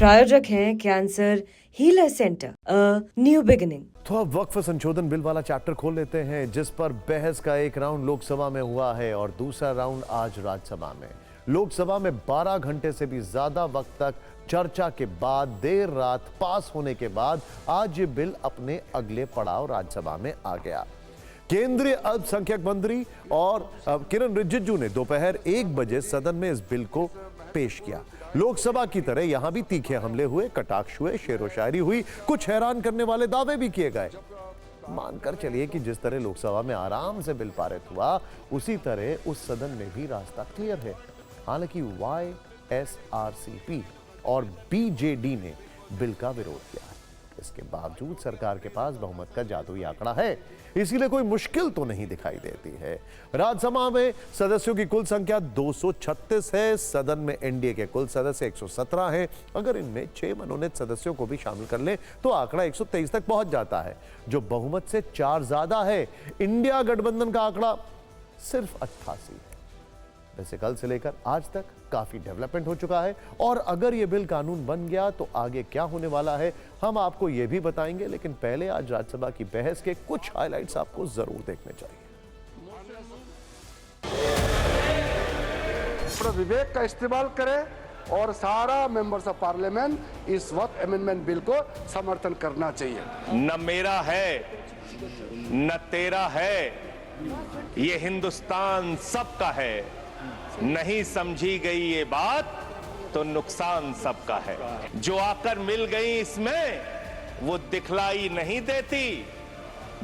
प्रायोजक हैं cancer healer centre, a new beginning. तो अब वक्फ संशोधन बिल वाला चैप्टर खोल लेते हैं, जिस पर बहस का एक राउंड लोकसभा में हुआ है और दूसरा राउंड आज राज्यसभा में। लोकसभा में 12 घंटे से भी ज्यादा वक्त तक चर्चा के बाद देर रात पास होने के बाद आज ये बिल अपने अगले पड़ाव राज्यसभा में आ गया। केंद्रीय अल्पसंख्यक मंत्री और किरण रिजिजू ने दोपहर 1 बजे सदन में इस बिल को पेश किया। लोकसभा की तरह यहां भी तीखे हमले हुए, कटाक्ष हुए, शेरो शायरी हुई, कुछ हैरान करने वाले दावे भी किए गए। मानकर चलिए कि जिस तरह लोकसभा में आराम से बिल पारित हुआ, उसी तरह उस सदन में भी रास्ता क्लियर है। हालांकि YSRCP और BJD ने बिल का विरोध किया है। इसके बावजूद सरकार के पास बहुमत का जादुई आंकड़ा है, इसीलिए कोई मुश्किल तो नहीं दिखाई देती है। राज्यसभा में सदस्यों की कुल संख्या 236 है। सदन में एनडीए के कुल सदस्य 117 हैं। अगर इनमें 6 मनोनीत सदस्यों को भी शामिल कर लें तो आंकड़ा 123 तक पहुंच जाता है, जो बहुमत से 4 ज्यादा है। इंडिया गठबंधन का आंकड़ा सिर्फ 88 है। वैसे कल से लेकर आज तक काफी डेवलपमेंट हो चुका है और अगर यह बिल कानून बन गया तो आगे क्या होने वाला है हम आपको यह भी बताएंगे। लेकिन पहले आज राज्यसभा की बहस के कुछ हाइलाइट्स आपको जरूर देखने चाहिए। विवेक का इस्तेमाल करें और सारा मेंबर्स ऑफ पार्लियामेंट इस वक्त अमेंडमेंट बिल को समर्थन करना चाहिए। न मेरा है न तेरा है, ये हिंदुस्तान सबका है। नहीं समझी गई ये बात तो नुकसान सबका है। जो आकर मिल गई इसमें वो दिखलाई नहीं देती,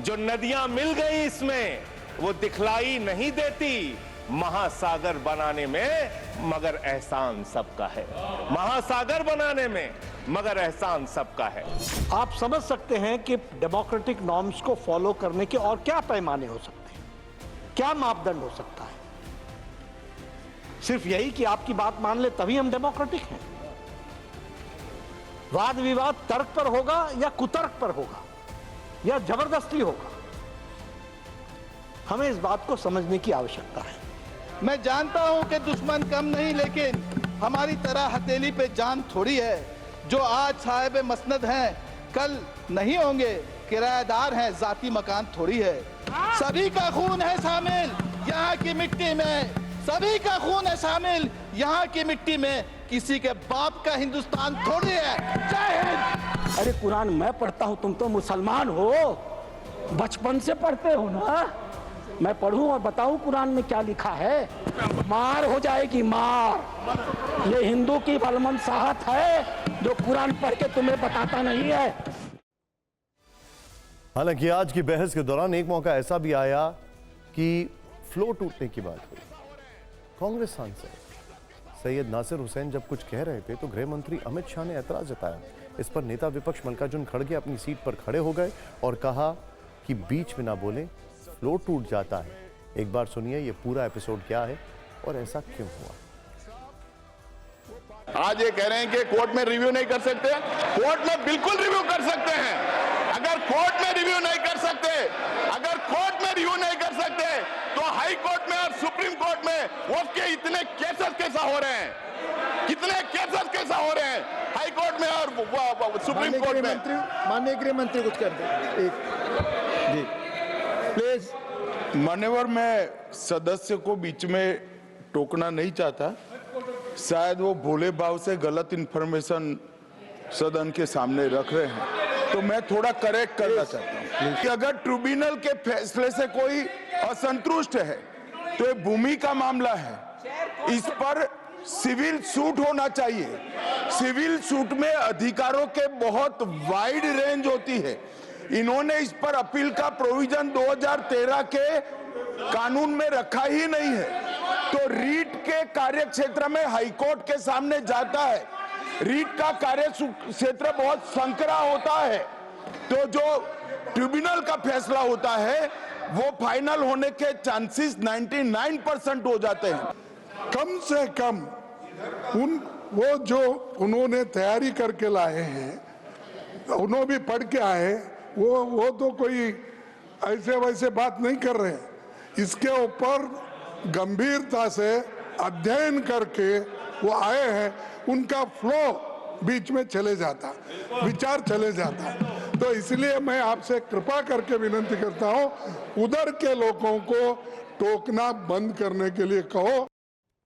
जो नदियां मिल गई इसमें वो दिखलाई नहीं देती। महासागर बनाने में मगर एहसान सबका है, महासागर बनाने में मगर एहसान सबका है। आप समझ सकते हैं कि डेमोक्रेटिक नॉर्म्स को फॉलो करने के और क्या पैमाने हो सकते हैं, क्या मापदंड हो सकता है। सिर्फ यही कि आपकी बात मान ले तभी हम डेमोक्रेटिक हैं। वाद विवाद तर्क पर होगा या कुतर्क पर होगा या जबरदस्ती होगा, हमें इस बात को समझने की आवश्यकता है। मैं जानता हूं कि दुश्मन कम नहीं, लेकिन हमारी तरह हथेली पे जान थोड़ी है। जो आज साहिब मसनद हैं कल नहीं होंगे, किराएदार हैं जाती मकान थोड़ी है। सभी का खून है शामिल यहाँ की मिट्टी में, सभी का खून है शामिल यहाँ की मिट्टी में, किसी के बाप का हिंदुस्तान थोड़ी है। जय हिंद। अरे कुरान मैं पढ़ता हूं, तुम तो मुसलमान हो, बचपन से पढ़ते हो ना। मैं पढ़ूं और बताऊं कुरान में क्या लिखा है। मार हो जाएगी मार। ये हिंदू की बलमनसाहत है जो कुरान पढ़ के तुम्हें बताता नहीं है। हालांकि आज की बहस के दौरान एक मौका ऐसा भी आया कि फ्लो टूटने की बात हुई। कांग्रेस सांसद सैयद नासिर हुसैन जब कुछ कह रहे थे तो गृह मंत्री अमित शाह ने ऐतराज जताया। इस पर नेता विपक्ष मल्लिकार्जुन खड़गे अपनी सीट पर खड़े हो गए और कहा कि बीच में ना बोले, फ्लो टूट जाता है। एक बार सुनिए ये पूरा एपिसोड क्या है और ऐसा क्यों हुआ। आज ये कह रहे हैं कि कोर्ट में रिव्यू नहीं कर सकते। कोर्ट में बिल्कुल रिव्यू कर सकते हैं। अगर कोर्ट में रिव्यू नहीं कर सकते, अगर कोर्ट में रिव्यू नहीं कर सकते तो हाई कोर्ट में और सुप्रीम कोर्ट में वो के इतने केसेस कैसा हो रहे हैं, कितने केसेस कैसा हो रहे हैं हाई कोर्ट में और सुप्रीम कोर्ट में। माननीय गृह मंत्री कुछ कर दे एक जी प्लीज। मान्यवर, मैं सदस्य को बीच में टोकना नहीं चाहता। शायद वो भोले भाव से गलत इंफॉर्मेशन सदन के सामने रख रहे हैं, तो मैं थोड़ा करेक्ट करना चाहता हूं कि अगर ट्रिब्यूनल के फैसले से कोई असंतुष्ट है तो ये भूमि का मामला है, इस पर सिविल सूट होना चाहिए। सिविल सूट में अधिकारों के बहुत वाइड रेंज होती है। इन्होंने इस पर अपील का प्रोविजन 2013 के कानून में रखा ही नहीं है। तो रीट के कार्य क्षेत्र में हाईकोर्ट के सामने जाता है। रीट का कार्य क्षेत्र बहुत संकरा होता है, तो जो ट्रिब्यूनल का फैसला होता है वो फाइनल होने के चांसेस 99% हो जाते हैं। कम से कम वो जो उन्होंने तैयारी करके लाए हैं, उन्होंने भी पढ़ के आए, वो तो कोई ऐसे वैसे बात नहीं कर रहे हैं। इसके ऊपर गंभीरता से अध्ययन करके वो आए हैं। उनका फ्लो बीच में चले जाता, विचार चले जाता। तो इसलिए मैं आपसे कृपा करके विनती करता हूं, उधर के लोगों को टोकना बंद करने के लिए कहो